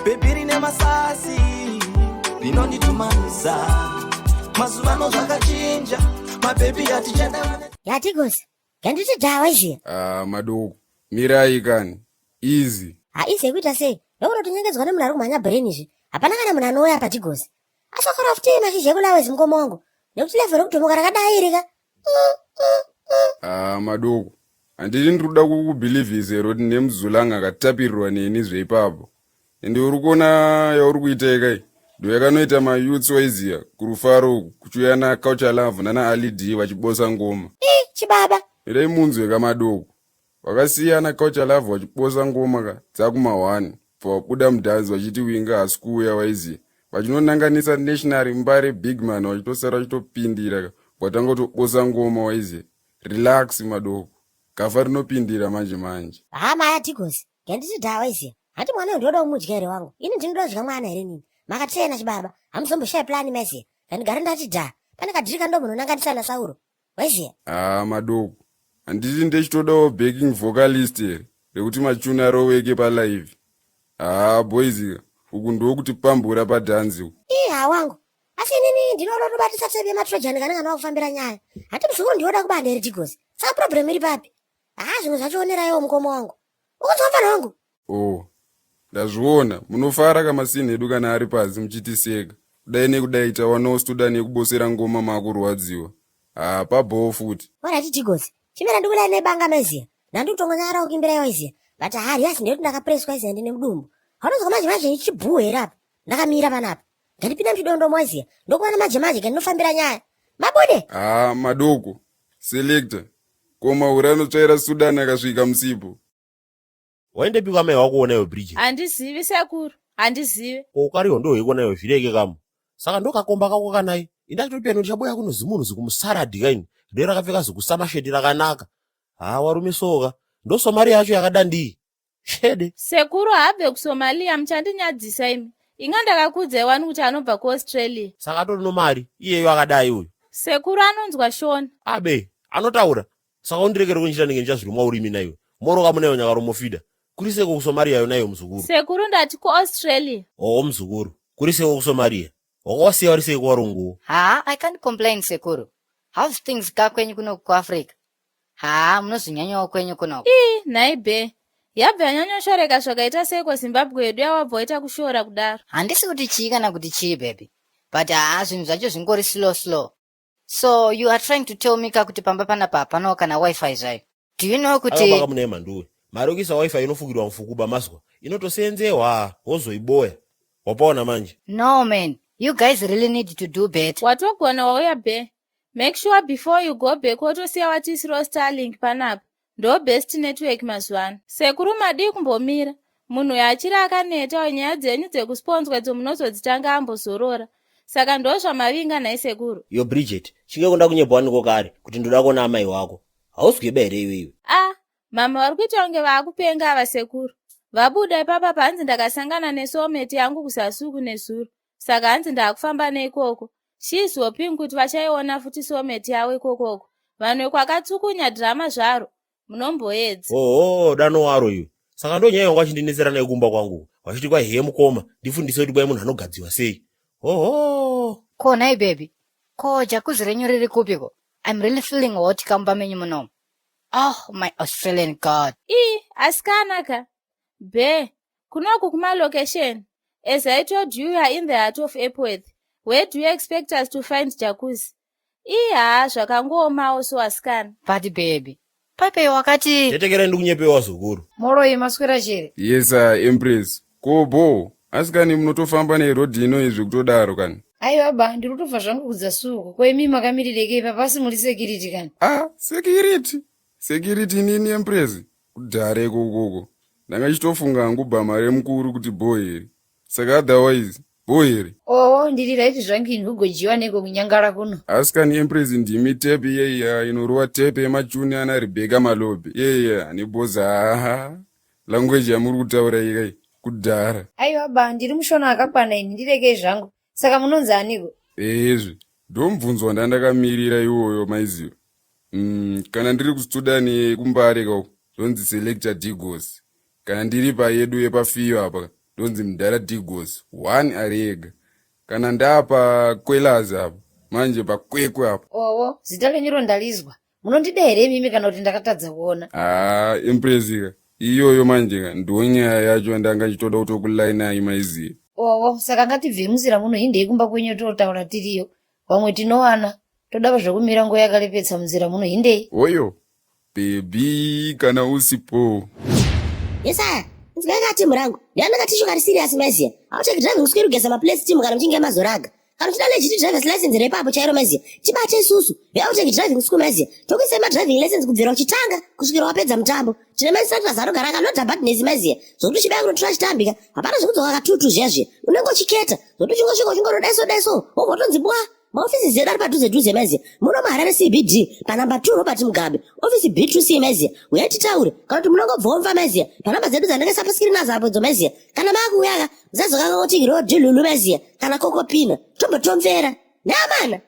Baby rine masasi rinonditumanisa mazuvano zvakachinja mabebi yatigosi nganditi dhawa izvi madoko mirai kani easy haisi yekuita sei ndokuti tinyengedzwa nemunhu ari kumhanya brain izvi hapana kana munhu anouya patigosi asakara futi mashizha ekulawezi mukomo wangu nekuti levheri kutomuka rakadairika madoko handiti ndiri kuda kukubhilivhisa here kuti nemuzulanga akatapirirwa neni zveipapo ende uri kuona yauri kuita ikai ndo yakanoita mayouths waiziya kurufaro kuchiuya naculture love nana alid vachibosa ngoma chibaba mirai munzwe kamadoko vakasiyana culture love vachibosa ngoma ka dzakuma1 pabuda mudhanzi vachiti winga hasi kuuya waiziya vachinonanganisa national mbare bigman vachitosara vachitopindira ka kwatanga kutobosa ngoma waiziya relax madoko gafa rinopindira manje manje maya tigosi nganditi dhawa iziya hati mwana ndoda kumudya here wangu ini ndinodya mwana here nini makatsena chibaba hamuzomboshaye plani maiziya ndandigara ndati dha pane kadhiri kando munonanganisana sauro waiziya madoko handiti ndechitodawo backing vocalist here rekuti machuna aroweke palive boys uku ndokuti pambura padhanzi uku wangu asi inini ndinoda tobatisa tsebe matrojani kanenge anakufambira nyaya hati muzukuru ndioda kubanda here tigosi saka problem iri papi zvinhu zvachionerayo mukomo wangu ukunzwa wangu ndazviona munofara kamasini edu kana ari pasi muchitiseka kudai nekudai tawanawo studani yekubosera ngoma maakurwadziwa pabhowo futi warati tigosi chimera ndikulai nebanga maiziya ndandikutongonyara kukimbira waiziya but hari asi ndekuti ndakapreswa iziya ndine mudumbu haunozwa manje manje ichibhuhu here apa ndakamira panapa ngandipinda muchidondo mwaiziya ndokuwana manje manje ngandinofambira nyaya mabude madoko selector koma uri anotsvaira studani akasvika musipo waindepikwa mai wakuonayo bridge handizivi sekuru handizivi ukariwo ndohikonayo zvireke kamo saka ndokakomba kako kanai indachitopiyano ndichaboya kuno zimunhu zikumusaradi kaini ndo rakapfeka zikusamasheti rakanaka warume soka ndo somari yacho yakada ndii shede sekuru habve kusomalia muchandinyadzisa imi inga ndakakudza iwani kuti anobva kuaustralia saka atori nomari iyeyo akadai uyu sekuru anonzwa shona abe anotaura saka undirekere kunchita ndenge ndichazvirumwa urimi naiwe moroka munayo nyaka romofida kuriseko kusomaria yonayo muzukuru sekuru ndati kuaustralia muzukuru kuriseko kusomaria wakawasiya wariseko warunguwo I can't complain sekuru how's things kakwenyu kuno kuafrica munozonyanyawo kwenyu kunoko nhai be yabva yanyanyoshoreka zvakaita seko zimbabwe yedu yawabva waita kushora kudaro handisi kuti chii kana kuti chii baby but zvinhu zvacho zvingori slow so you are trying to tell me kakuti pamba panapa hapanawo kana wifi zvayo do you know kuti akamunai manduwe mari okuisa wifi inofukirwa mufukuba maswa inotosenzewa wozoiboya wapaona manje no man you guys really need to do better watogona wauya be make sure before you go back wotosiya watisiro starlink panapa ndo best network mazuvano sekuru madii kumbomira munhu yachiri akaneta nyaya dzenyu dzekusponswa dzomunozodzitanga ambozorora saka ndo zvamavinga nhai sekuru yo bridget chingekunda kunyebwaniko kare kuti ndoda kuona amai wako hauzweba here iwewe mama vari kuita kunge vaakupenga ava sekuru vabuda ipapa panzi ndakasangana nesometi yangu kusasuku nezuro saka hanzi ndaakufamba neikoko she's hoping kuti vachaiona futi someti yavo ikokoko vanhu vekwakatsukunya dhirama zvaro munomboedza dano waro iwe saka ndo nyaya yangu achindinetsera naikumba kwangu vachiti kwaihe mukoma ndifundise kuti kwai munhu anogadziwa sei ko nai baby ko jakuzi renyu riri kupiko I'm really feeling hot kamba menyu munomo my Australian god asikanaka be kunoku kumalocation as I told you are in the heart of Epworth where do you expect us to find jacuzzi zvakangoomawo so asikana but baby pape wakati tetekera ndikunyepewa zukuru moroyi maswera chere yes empress kobo asikani munotofamba nerodhi ino izvi kutodaro kani aiwa ba ndiri kutobva zvangu kudzasuko kwemi makamirireke papasi muri security kani security nini empress kudhara ikokoko ndanga chitofunga hangu bhama remukuru kuti boheri saka otherwise boheri ndiri raiti zvangu inhu kugojiwa neko kunyangara kuno asikani empress ndimi tepe yeya inorova tepe yemachuni ana Rebecca Malobe yeya neboza language yamuri kutaura ikai kudhara aiwa ba ndiri mushona akakwana ini ndireke zvangu saka munonzi aniko ezvi ndomubvunzwa ndandakamirira iwoyo maizivo kana ndiri kustudani kumbareka zonzi selector Digos kana ndiri payedu yepafiyo apa ndonzi mudhara Digos 1 ari ega. Kana ndapa Kwelazi apo manje pakwekwe apo. owo zita lenyuro ndalizwa munondida here mimi kana kuti ndakatadza kuona. Empressika iyoyo manje ndonyaya yacho ndangachitoda kutokulayina imaiziye. owo saka ngatibve muzira muno hindei kumba kwenyu totaura tiriyo vamwe tinowana todava zvokumira nguva yakalepetsa munzira muno hindei. Oyo bebi kana usipo. Yesa, nzikakati murangu. Ndiyandakati shokari serious maziya. Auteki driving school kugeza maplace team kana mchinge mazoraga. Kana chida legit driver's license repapo chairo maziya. Chibate isusu. Auteki driving school maziya. Tokise ma driving license kubvira uchitanga kusvikira wapedza mutambo. Tine maisatra zarogara kanota badnezi maziya. Zokuti chibaya kunotora chitambika. Hapana zvekudzoka katutu zviya. Unenge uchiketa. Zokuti chingosvika uchingorodaiso. Wogotonzi bwa. Maofisi zedu ari padhuze maziya. Muno maHarare CBD panamba 2 Robert Mugabe. Ofisi B2C maziya. Uyatitaure kana kuti munongobva maziya. Panamba zedu dzanenge sapaskiri nazo apo dzo maziya. Kana makuyaga zazokanga kuti road lulu maziya. Kana kokopina. Tombotomvera. Namana.